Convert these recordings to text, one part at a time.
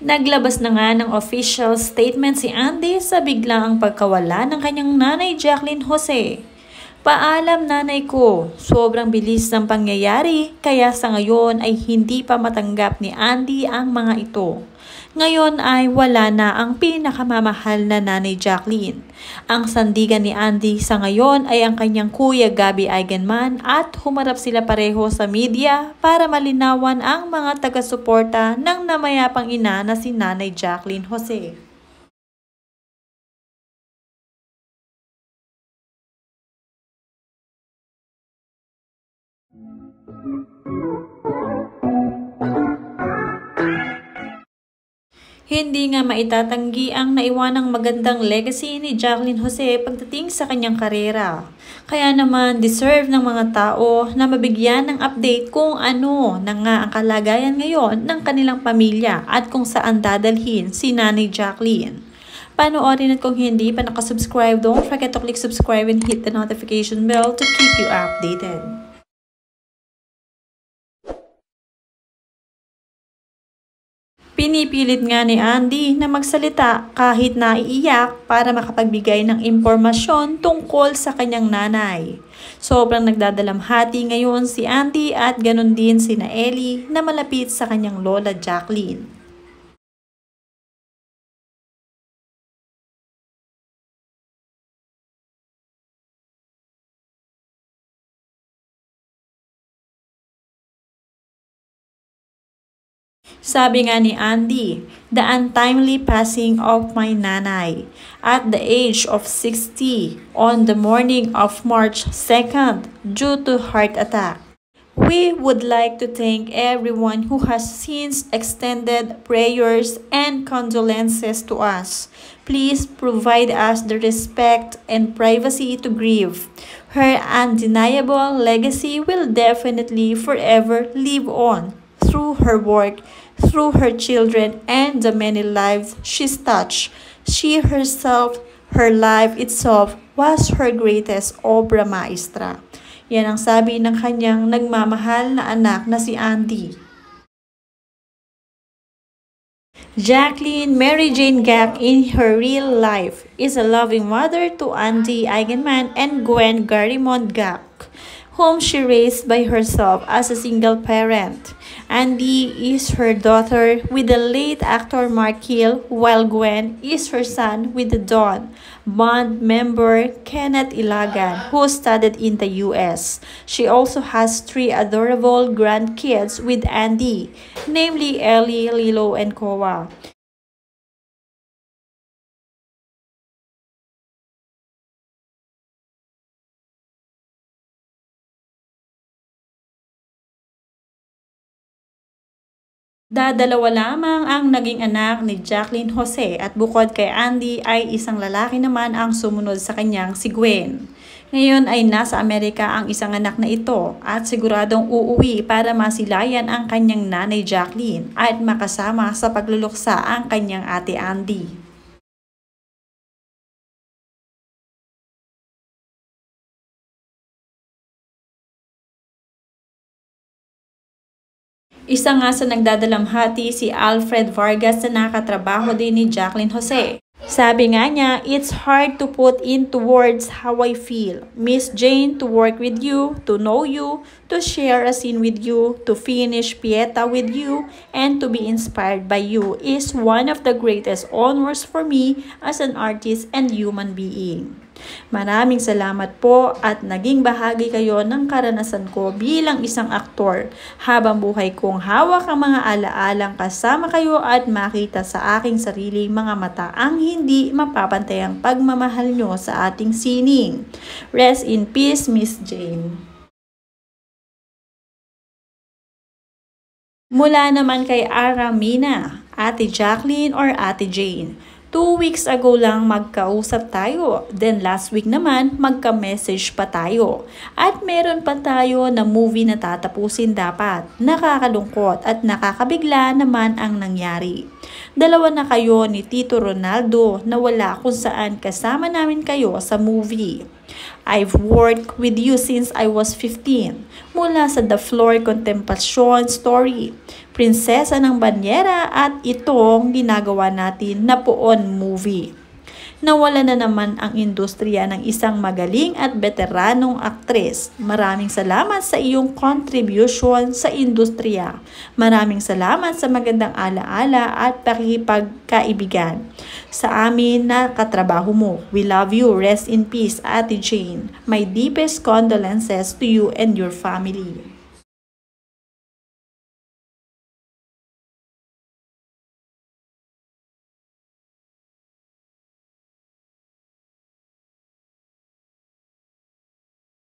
Naglabas na nga ng official statement si Andy sa biglaang pagkawala ng kanyang nanay Jacqueline Jose. Paalam nanay ko, sobrang bilis ng pangyayari kaya sa ngayon ay hindi pa matanggap ni Andy ang mga ito. Ngayon ay wala na ang pinakamamahal na nanay Jacqueline. Ang sandigan ni Andy sa ngayon ay ang kanyang kuya Gabby Eigenman at humarap sila pareho sa media para malinawan ang mga taga-suporta ng namayapang ina na si nanay Jacqueline Jose. Hindi nga maitatanggi ang naiwanang magandang legacy ni Jacqueline Jose pagdating sa kanyang karera. Kaya naman deserve ng mga tao na mabigyan ng update kung ano na nga ang kalagayan ngayon ng kanilang pamilya at kung saan dadalhin si Nanay Jacqueline. Panoorin at kung hindi pa nakasubscribe, don't forget to click subscribe and hit the notification bell to keep you updated. Pinipilit nga ni Andy na magsalita kahit naiiyak para makapagbigay ng impormasyon tungkol sa kanyang nanay. Sobrang nagdadalamhati ngayon si Andy at ganon din si Ellie na malapit sa kanyang lola Jacqueline. Sabi nga ni Andy, the untimely passing of my nanay at the age of 60 on the morning of March 2nd due to heart attack. We would like to thank everyone who has since extended prayers and condolences to us. Please provide us the respect and privacy to grieve. Her undeniable legacy will definitely forever live on through her work, through her children, and the many lives she's touched. She herself, her life itself, was her greatest obra maestra. Yan ang sabi ng kanyang nagmamahal na anak na si Andy. Jacqueline Mary Jane Gack in her real life is a loving mother to Andy Eigenman and Gwen Garimond Gack, whom she raised by herself as a single parent. Andy is her daughter with the late actor Mark Hill, while Gwen is her son with the Dawn Band member Kenneth Ilagan, who studied in the US. She also has 3 adorable grandkids with Andy, namely Ellie, Lilo, and Koa. Dadalawa lamang ang naging anak ni Jacqueline Jose at bukod kay Andy ay isang lalaki naman ang sumunod sa kanyang si Gwen. Ngayon ay nasa Amerika ang isang anak na ito at siguradong uuwi para masilayan ang kanyang nanay Jacqueline at makasama sa pagluluksa ang kanyang ate Andy. Isa nga sa nagdadalamhati si Alfred Vargas na nakatrabaho din ni Jacqueline Jose. Sabi nga niya, it's hard to put into words how I feel. Miss Jane, to work with you, to know you, to share a scene with you, to finish Pieta with you, and to be inspired by you is one of the greatest honors for me as an artist and human being. Maraming salamat po at naging bahagi kayo ng karanasan ko bilang isang aktor. Habang buhay kong hawak ang mga alaalang kasama kayo at makita sa aking sariling mga mata ang hindi mapapantayang pagmamahal nyo sa ating sining. Rest in peace, Miss Jane. Mula naman kay Aramina, Ate Jacqueline or Ate Jane. 2 weeks ago lang magkausap tayo, then last week naman magka-message pa tayo. At meron pa tayo na movie na tatapusin dapat. Nakakalungkot at nakakabigla naman ang nangyari. Dalawa na kayo ni Tito Ronaldo na wala kung saan kasama namin kayo sa movie. I've worked with you since I was 15, mula sa The Floor Contemplation Story, Prinsesa ng Banyera at itong ginagawa natin na Poon movie. Nawala na naman ang industriya ng isang magaling at veteranong aktres. Maraming salamat sa iyong contribution sa industriya. Maraming salamat sa magandang alaala at pakikipagkaibigan sa amin na katrabaho mo. We love you. Rest in peace, Ate Jane. My deepest condolences to you and your family.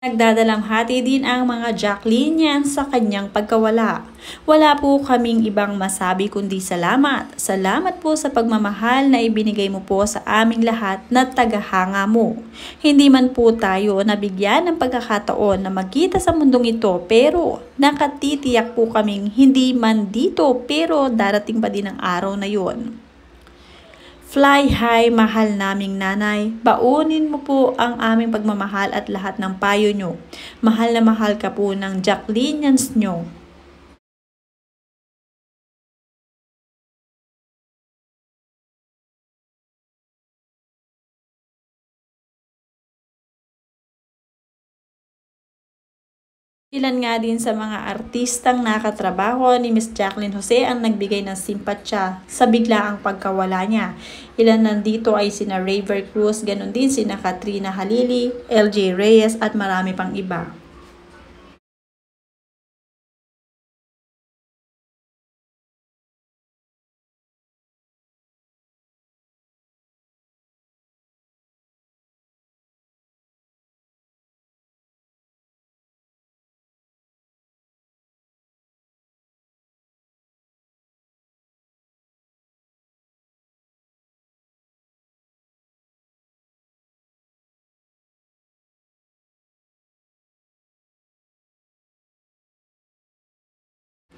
Nagdadalamhati din ang mga Jacqueline sa kanyang pagkawala. Wala po kaming ibang masabi kundi salamat. Salamat po sa pagmamahal na ibinigay mo po sa aming lahat na tagahanga mo. Hindi man po tayo nabigyan ng pagkakataon na magkita sa mundong ito, pero nakatitiyak po kaming hindi man dito pero darating pa din ang araw na yon. Fly high, mahal naming nanay. Baunin mo po ang aming pagmamahal at lahat ng payo nyo. Mahal na mahal ka po ng Jacqueline nyo. Ilan nga din sa mga artistang nakatrabaho ni Miss Jacqueline Jose ang nagbigay ng simpatya sa biglaang pagkawala niya. Ilan nandito ay sina Raver Cruz, ganun din sina Katrina Halili, LJ Reyes at marami pang iba.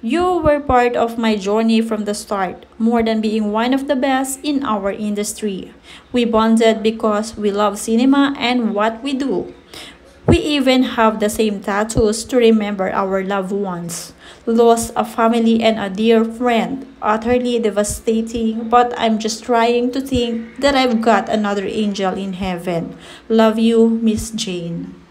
You were part of my journey from the start, more than being one of the best in our industry. We bonded because we love cinema and what we do. We even have the same tattoos to remember our loved ones. Lost a family and a dear friend, utterly devastating, but I'm just trying to think that I've got another angel in heaven. Love you, Miss Jane.